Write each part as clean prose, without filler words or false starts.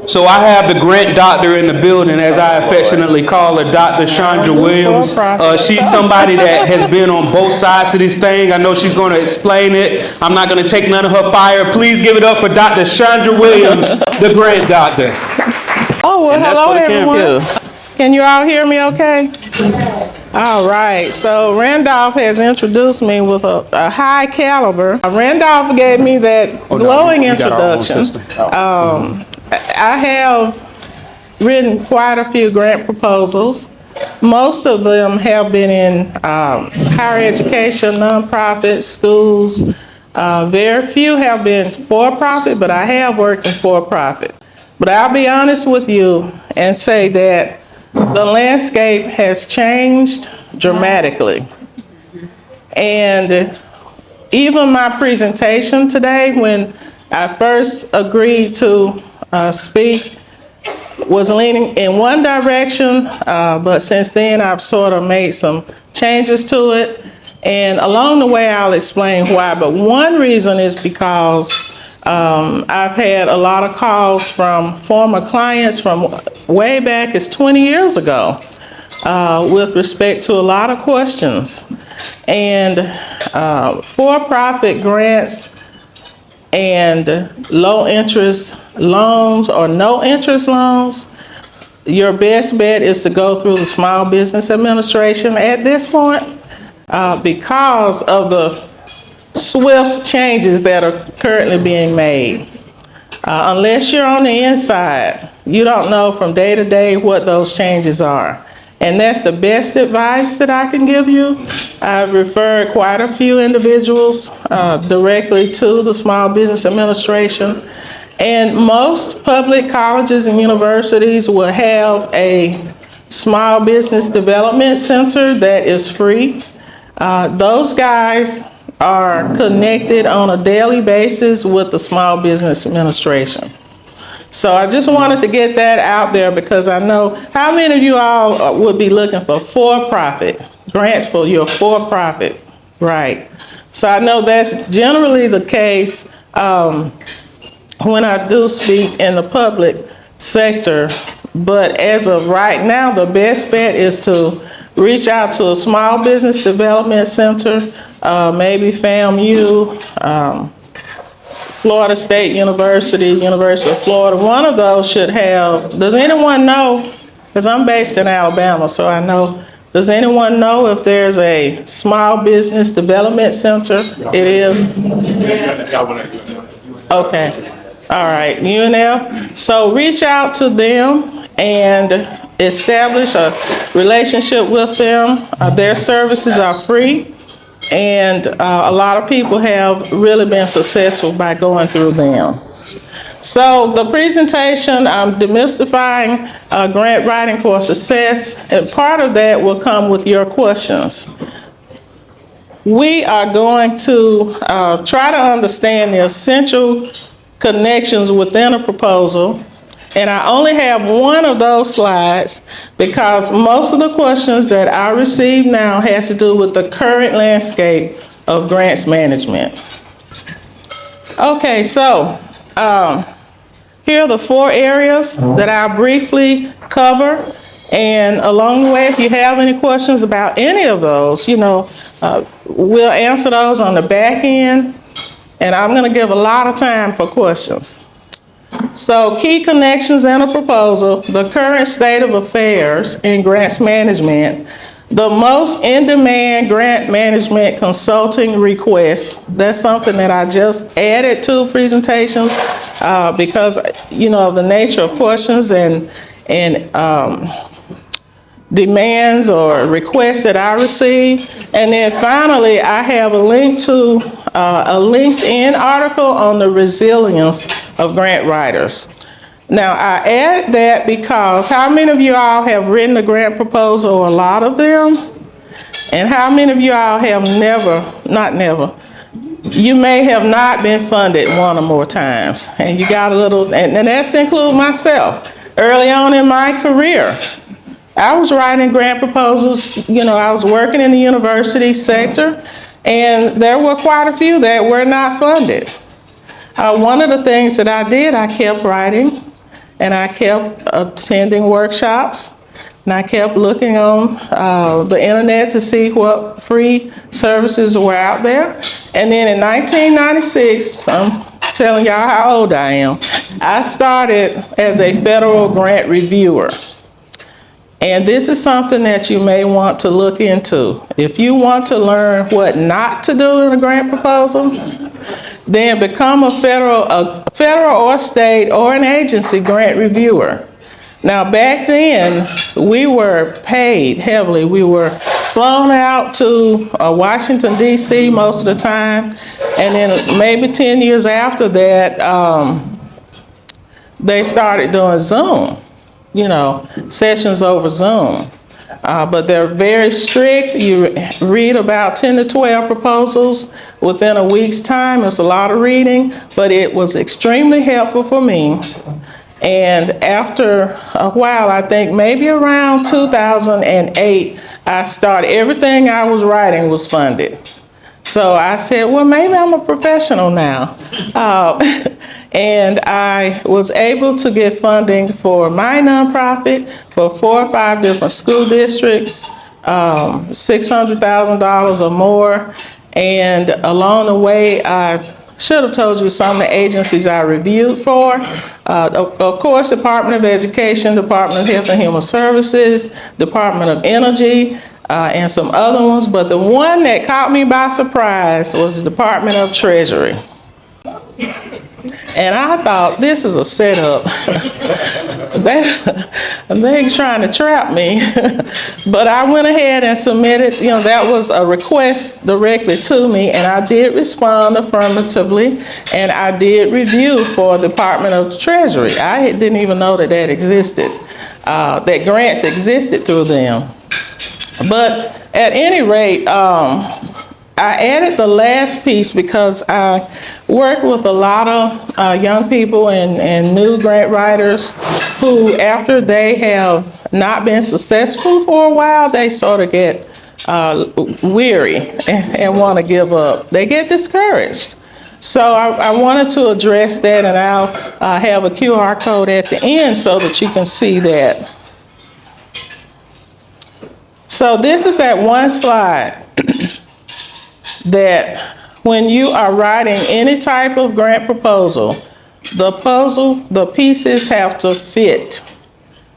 So I have the grant doctor in the building, as I affectionately call her, Dr. Shandra Williams. She's somebody that has been on both sides of this thing. I know she's going to explain it. I'm not going to take none of her fire. Please give it up for Dr. Shandra Williams, the grant doctor. Oh, well, hello, everyone. Can you all hear me okay? All right, so Randolph has introduced me with a high caliber. Randolph gave me that glowing introduction. I have written quite a few grant proposals. Most of them have been in higher education, nonprofit, schools. Very few have been for-profit, but I have worked in for-profit. But I'll be honest with you and say that the landscape has changed dramatically. And even my presentation today, when I first agreed to speak, was leaning in one direction, but since then I've sort of made some changes to it. And along the way I'll explain why, but one reason is because I've had a lot of calls from former clients from way back, it's 20 years ago, with respect to a lot of questions. And for-profit grants and low interest loans or no interest loans, your best bet is to go through the Small Business Administration at this point, because of the swift changes that are currently being made. Unless you're on the inside, you don't know from day to day what those changes are. And that's the best advice that I can give you. I've referred quite a few individuals directly to the Small Business Administration. And most public colleges and universities will have a Small Business Development Center that is free. Those guys are connected on a daily basis with the Small Business Administration. So I just wanted to get that out there because I know how many of you all would be looking for for-profit grants for your for-profit, right? So I know that's generally the case when I do speak in the public sector, but as of right now, the best bet is to reach out to a Small Business Development Center, maybe FAMU, Florida State University, University of Florida. One of those should have, does anyone know, because I'm based in Alabama, so I know, does anyone know if there's a Small Business Development Center? It is? Okay, all right, UNF. So reach out to them and establish a relationship with them. Their services are free. And a lot of people have really been successful by going through them. So the presentation, I'm demystifying grant writing for success, and part of that will come with your questions. We are going to try to understand the essential connections within a proposal. And I only have one of those slides because most of the questions that I receive now has to do with the current landscape of grants management. Okay, so here are the 4 areas that I'll briefly cover. And along the way, if you have any questions about any of those, we'll answer those on the back end. And I'm going to give a lot of time for questions. So key connections in a proposal, the current state of affairs in grants management, the most in-demand grant management consulting requests. That's something that I just added to presentations because, of the nature of questions and demands or requests that I receive. And then finally, I have a link to a LinkedIn article on the resilience of grant writers. Now, I add that because how many of you all have written a grant proposal, a lot of them? And how many of you all have you may have not been funded one or more times. And you got a little, and that's to include myself. Early on in my career, I was writing grant proposals, I was working in the university sector, and there were quite a few that were not funded. One of the things that I did, I kept writing, and I kept attending workshops, and I kept looking on the internet to see what free services were out there. And then in 1996, I'm telling y'all how old I am, I started as a federal grant reviewer. And this is something that you may want to look into. If you want to learn what not to do in a grant proposal, then become a federal or state or an agency grant reviewer. Now, back then, we were paid heavily. We were flown out to Washington, D.C. most of the time. And then maybe 10 years after that, they started doing Zoom, sessions over Zoom. But they're very strict. You read about 10 to 12 proposals within a week's time. It's a lot of reading, but it was extremely helpful for me. And after a while, I think maybe around 2008, I started, everything I was writing was funded. So I said, well, maybe I'm a professional now. And I was able to get funding for my nonprofit for 4 or 5 different school districts, $600,000 or more. And along the way, I should have told you some of the agencies I reviewed for. Of course, Department of Education, Department of Health and Human Services, Department of Energy, and some other ones. But the one that caught me by surprise was the Department of Treasury. And I thought, this is a setup. They're trying to trap me. But I went ahead and submitted, that was a request directly to me, and I did respond affirmatively, and I did review for Department of Treasury. I didn't even know that existed, that grants existed through them. But at any rate, I added the last piece because I work with a lot of young people and new grant writers who, after they have not been successful for a while, they sort of get weary and want to give up. They get discouraged. So I wanted to address that, and I'll have a QR code at the end so that you can see that. So this is that one slide that when you are writing any type of grant proposal, the pieces have to fit.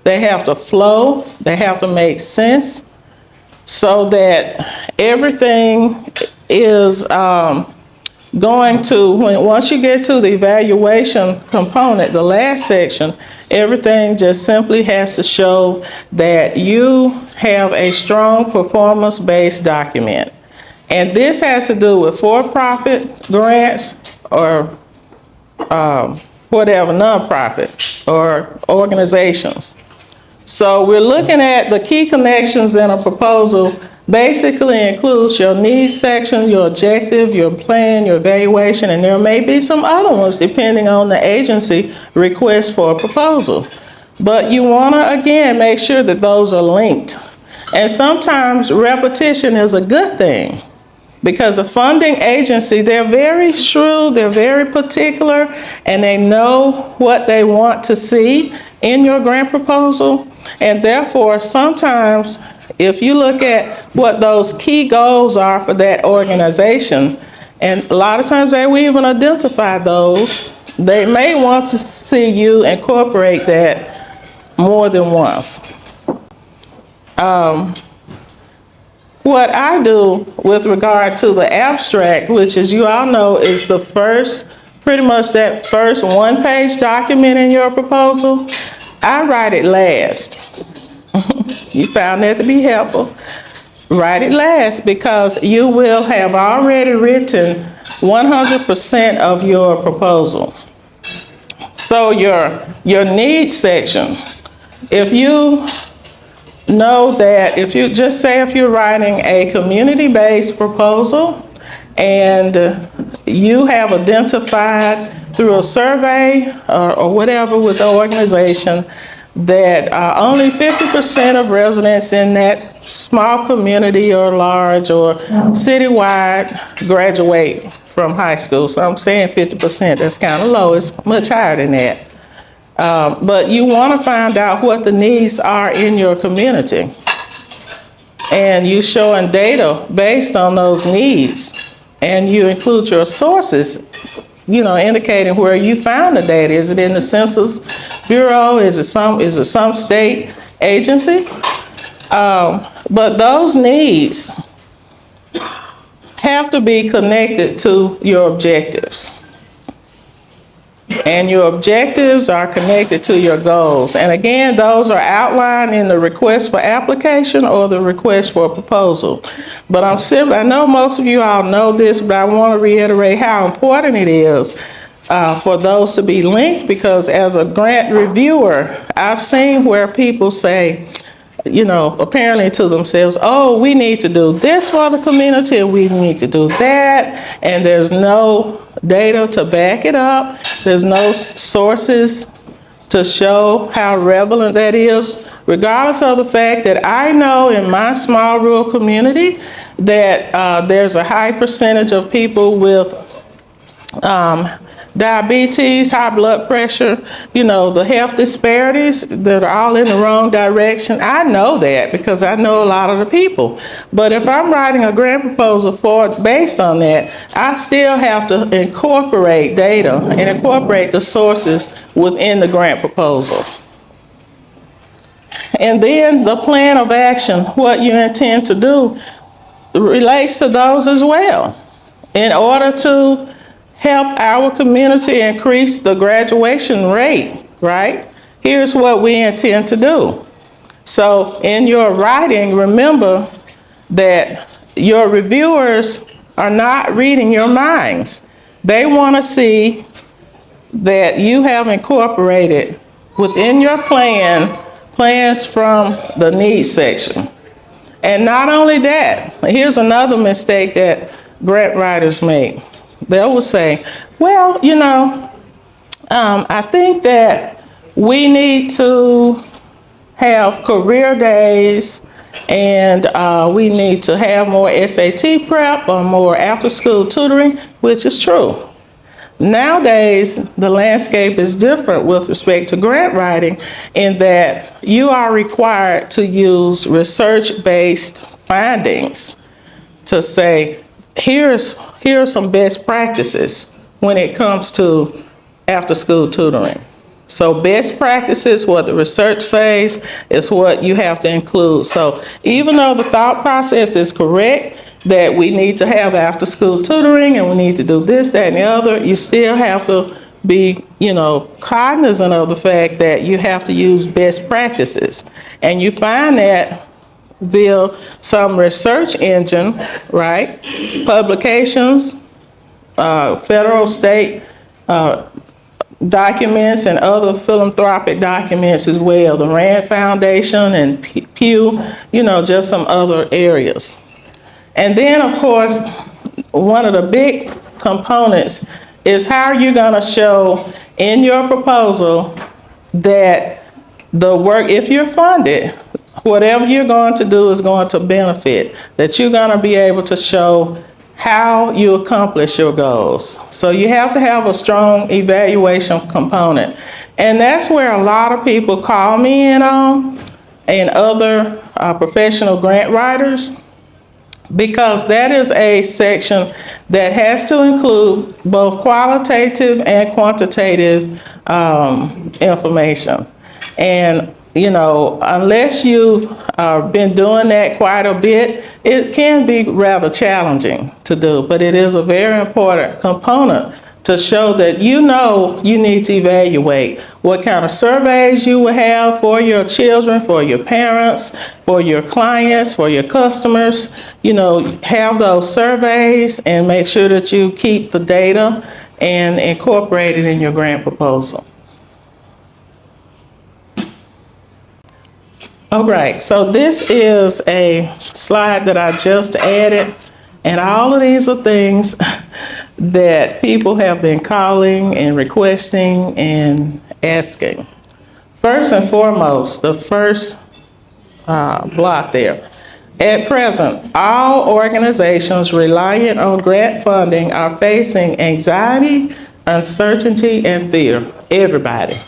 They have to flow, they have to make sense, so that everything is going to, once you get to the evaluation component, the last section, everything just simply has to show that you have a strong performance-based document. And this has to do with for-profit grants or whatever, nonprofit or organizations. So we're looking at the key connections in a proposal. Basically includes your needs section, your objective, your plan, your evaluation, and there may be some other ones depending on the agency request for a proposal. But you want to, again, make sure that those are linked. And sometimes repetition is a good thing, because a funding agency, they're very shrewd, they're very particular, and they know what they want to see in your grant proposal. And therefore, sometimes, if you look at what those key goals are for that organization, and a lot of times they will even identify those, they may want to see you incorporate that more than once. What I do with regard to the abstract, which, as you all know, is the first, pretty much that first one-page document in your proposal, I write it last. You found that to be helpful. Write it last, because you will have already written 100% of your proposal. So your needs section, if you know that, if you just say, if you're writing a community-based proposal and you have identified through a survey or whatever with the organization that only 50% of residents in that small community or large or citywide graduate from high school. So I'm saying 50%, that's kind of low, it's much higher than that. But you want to find out what the needs are in your community. And you showing data based on those needs. And you include your sources, indicating where you found the data. Is it in the Census Bureau? Is it some state agency? But those needs have to be connected to your objectives. And your objectives are connected to your goals. And again, those are outlined in the request for application or the request for proposal. But I know most of you all know this, but I want to reiterate how important it is for those to be linked, because as a grant reviewer, I've seen where people say, apparently to themselves, oh, we need to do this for the community, we need to do that, and there's no data to back it up. There's no sources to show how relevant that is, regardless of the fact that I know in my small rural community that there's a high percentage of people with diabetes, high blood pressure, the health disparities that are all in the wrong direction. I know that because I know a lot of the people. But if I'm writing a grant proposal based on that, I still have to incorporate data and incorporate the sources within the grant proposal. And then the plan of action, what you intend to do, relates to those as well. In order to help our community increase the graduation rate, right? Here's what we intend to do. So in your writing, remember that your reviewers are not reading your minds. They want to see that you have incorporated within your plans from the needs section. And not only that, here's another mistake that grant writers make. They will say, well, I think that we need to have career days and we need to have more SAT prep or more after-school tutoring, which is true. Nowadays, the landscape is different with respect to grant writing in that you are required to use research-based findings to say, here are some best practices when it comes to after-school tutoring. So best practices, what the research says, is what you have to include. So even though the thought process is correct, that we need to have after-school tutoring and we need to do this, that, and the other, you still have to be, cognizant of the fact that you have to use best practices. And you find that via some research engine, right? Publications, federal, state documents, and other philanthropic documents as well. The Rand Foundation and Pew, just some other areas. And then, of course, one of the big components is how are you going to show in your proposal that the work, if you're funded, whatever you're going to do is going to benefit, that you're going to be able to show how you accomplish your goals. So you have to have a strong evaluation component. And that's where a lot of people call me in on, and other professional grant writers, because that is a section that has to include both qualitative and quantitative information. And unless you've been doing that quite a bit, it can be rather challenging to do, but it is a very important component to show that you need to evaluate what kind of surveys you will have for your children, for your parents, for your clients, for your customers. Have those surveys and make sure that you keep the data and incorporate it in your grant proposal. All right, so this is a slide that I just added, and all of these are things that people have been calling and requesting and asking. First and foremost, the first block there. At present, all organizations reliant on grant funding are facing anxiety, uncertainty, and fear. Everybody.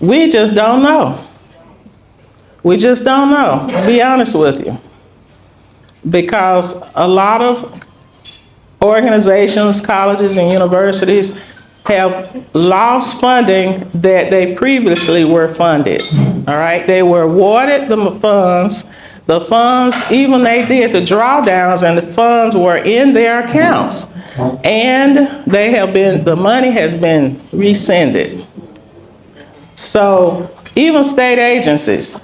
We just don't know. We just don't know, I'll be honest with you. Because a lot of organizations, colleges, and universities have lost funding that they previously were funded. All right, they were awarded the funds. The funds, even they did the drawdowns, and the funds were in their accounts, and the money has been rescinded. So even state agencies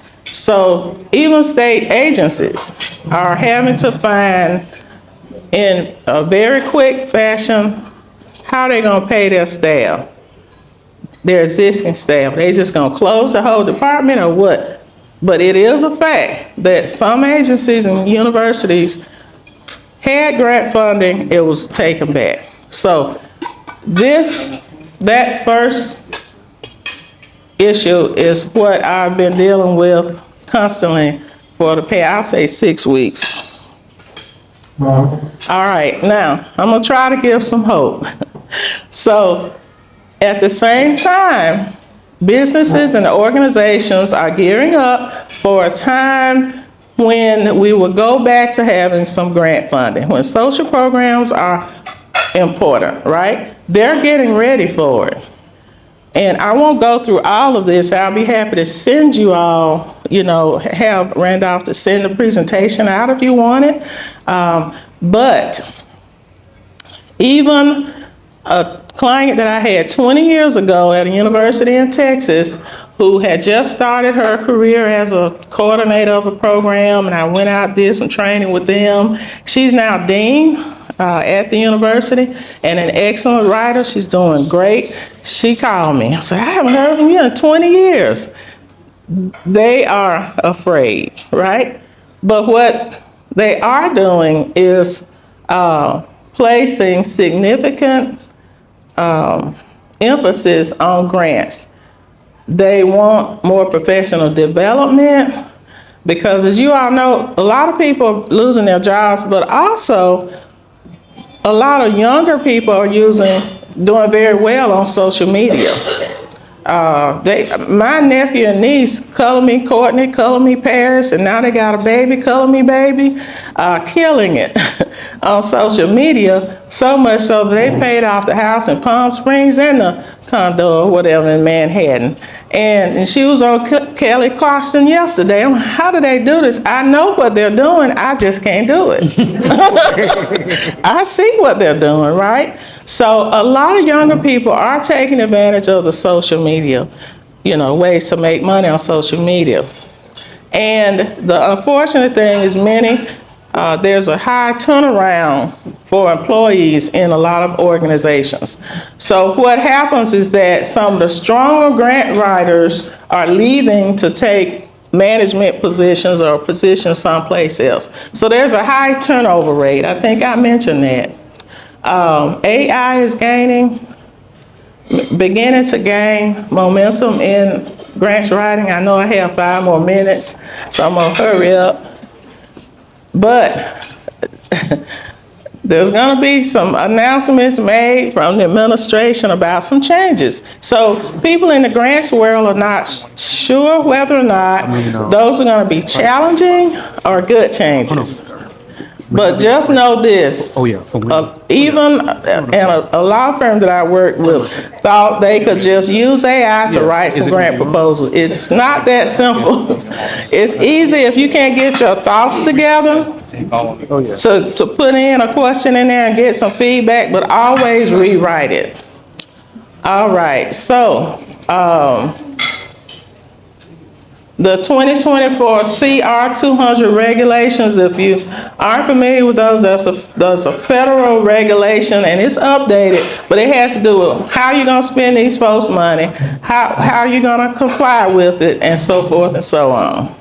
are having to find in a very quick fashion how they're going to pay their staff, their existing staff. They just going to close the whole department or what? But it is a fact that some agencies and universities had grant funding, it was taken back. So that first issue is what I've been dealing with constantly for the past, I'll say 6 weeks. All right, now I'm gonna try to give some hope. So at the same time, businesses and organizations are gearing up for a time when we will go back to having some grant funding, when social programs are important, right? They're getting ready for it. And I won't go through all of this. I'll be happy to send you all, have Randolph to send the presentation out if you want it. But even a client that I had 20 years ago at a university in Texas who had just started her career as a coordinator of a program, and I went out, did some training with them. She's now dean at the university and an excellent writer. She's doing great. She called me. I said, I haven't heard from you in 20 years. They are afraid, right? But what they are doing is placing significant emphasis on grants. They want more professional development because, as you all know, a lot of people are losing their jobs, but also a lot of younger people are doing very well on social media. My nephew and niece, color me Courtney, color me Paris, and now they got a baby, color me baby, killing it on social media, so much so that they paid off the house in Palm Springs and the condo or whatever in Manhattan. And she was on Kelly Clarkson yesterday. How do they do this? I know what they're doing, I just can't do it. I see what they're doing, right? So a lot of younger people are taking advantage of the social media, ways to make money on social media. And the unfortunate thing is there's a high turnaround for employees in a lot of organizations. So what happens is that some of the stronger grant writers are leaving to take management positions or positions someplace else. So there's a high turnover rate. I think I mentioned that. AI is beginning to gain momentum in grants writing. I know I have 5 more minutes, so I'm gonna hurry up. But there's going to be some announcements made from the administration about some changes. So people in the grants world are not sure whether or not those are going to be challenging or good changes. But just know this, even a law firm that I worked with thought they could just use AI to write some grant proposals. It's not that simple. It's easy if you can't get your thoughts together to put in a question in there and get some feedback, but always rewrite it. All right, so the 2024 CR 200 regulations, if you aren't familiar with those, that's a federal regulation and it's updated, but it has to do with how you're going to spend these folks' money, how you're going to comply with it, and so forth and so on.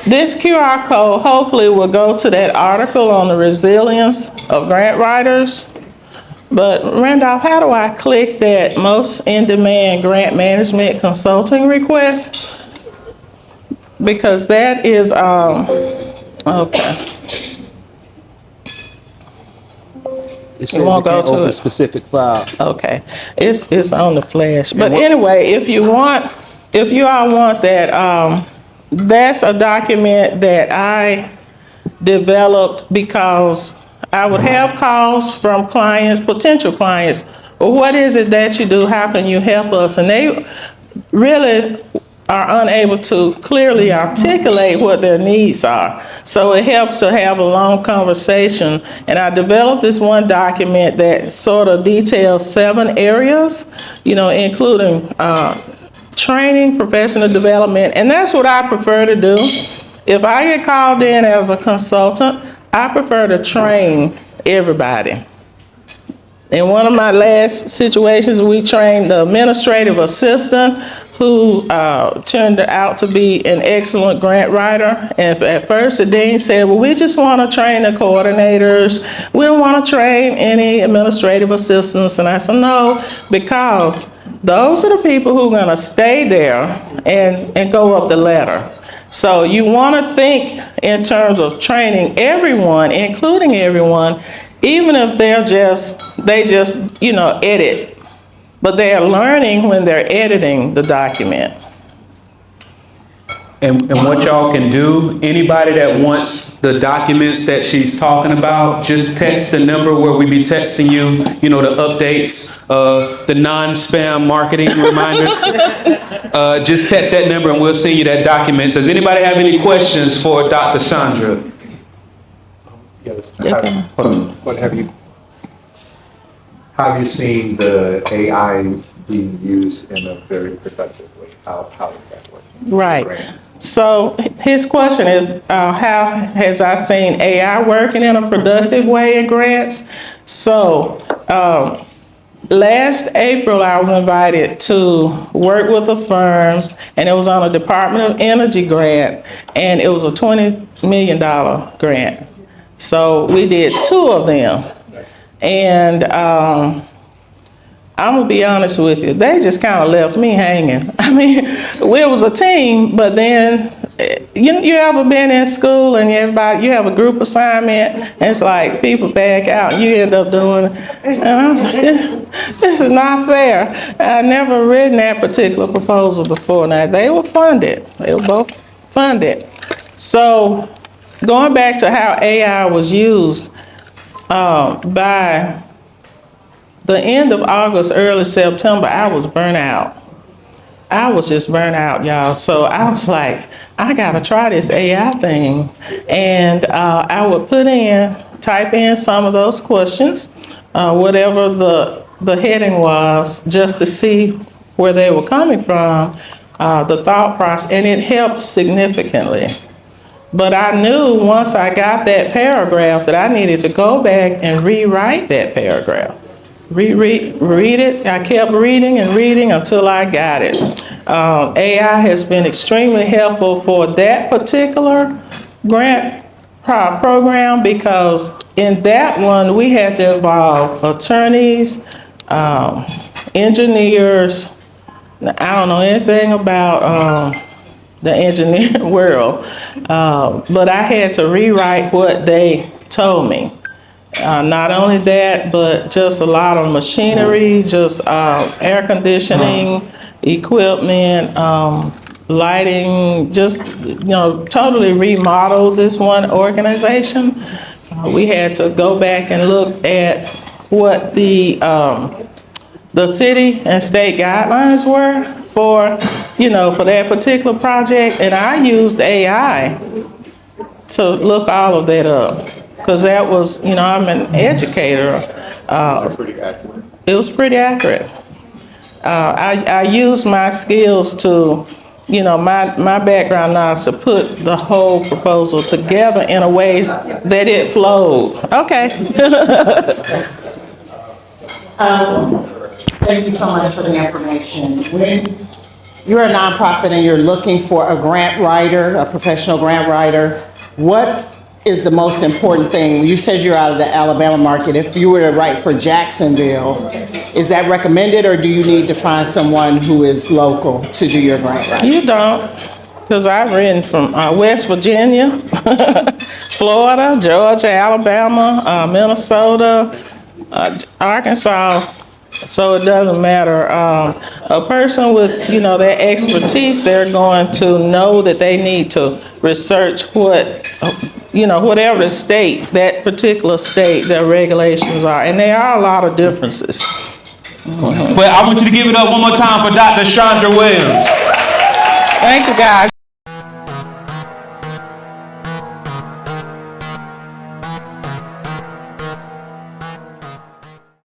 This QR code hopefully will go to that article on the resilience of grant writers. But Randolph, how do I click that most in-demand grant management consulting request? Because that is, okay. It says it can't open specific file. Okay, it's on the flash. But anyway, if you all want that, that's a document that I developed because I would have calls from clients, potential clients. Well, what is it that you do? How can you help us? And they really are unable to clearly articulate what their needs are. So it helps to have a long conversation. And I developed this one document that sort of details 7 areas, including training, professional development, and that's what I prefer to do. If I get called in as a consultant, I prefer to train everybody. In one of my last situations, we trained the administrative assistant who turned out to be an excellent grant writer. And at first, the dean said, well, we just want to train the coordinators. We don't want to train any administrative assistants. And I said, no, because those are the people who are going to stay there and go up the ladder. So you want to think in terms of training everyone, including everyone, even if they just edit, but they are learning when they're editing the document. And what y'all can do, anybody that wants the documents that she's talking about, just text the number where we be texting you, the updates, the non-spam marketing reminders. Just text that number and we'll send you that document. Does anybody have any questions for Dr. Shandra? Yes. Have you seen the AI being used in a very productive way? How is that working? Right. So his question is, how has I seen AI working in a productive way in grants? So last April, I was invited to work with a firm, and it was on a Department of Energy grant, and it was a $20 million grant. So we did 2 of them. And I'm gonna be honest with you, they just kind of left me hanging. I mean, we was a team, but then you ever been in school and you have a group assignment and it's like people back out and you end up doing it. And I was like, this is not fair. I never written that particular proposal before. Now they were funded. They were both funded. So going back to how AI was used, by the end of August, early September, I was burnt out. I was just burnt out, y'all. So I was like, I gotta try this AI thing. And I would type in some of those questions, whatever the heading was, just to see where they were coming from, the thought process, and it helped significantly. But I knew once I got that paragraph that I needed to go back and rewrite that paragraph. Read it. I kept reading and reading until I got it. AI has been extremely helpful for that particular grant program because in that one we had to involve attorneys, engineers. I don't know anything about the engineering world, but I had to rewrite what they told me. Not only that, but just a lot of machinery, just air conditioning, equipment, lighting, just, totally remodel this one organization. We had to go back and look at what the city and state guidelines were for that particular project, and I used AI to look all of that up, because that was, I'm an educator. It's pretty accurate. It was pretty accurate. I used my skills to, my background knowledge to put the whole proposal together in a way that it flowed. Okay. Thank you so much for the information. When you're a nonprofit and you're looking for a grant writer, a professional grant writer, what is the most important thing? You said you're out of the Alabama market. If you were to write for Jacksonville, is that recommended, or do you need to find someone who is local to do your grant writing? You don't, because I've written from West Virginia, Florida, Georgia, Alabama, Minnesota, Arkansas, so it doesn't matter. A person with, their expertise, they're going to know that they need to research whatever the state, that particular state, their regulations are. And there are a lot of differences. But I want you to give it up one more time for Dr. Shandra Williams. Thank you, guys.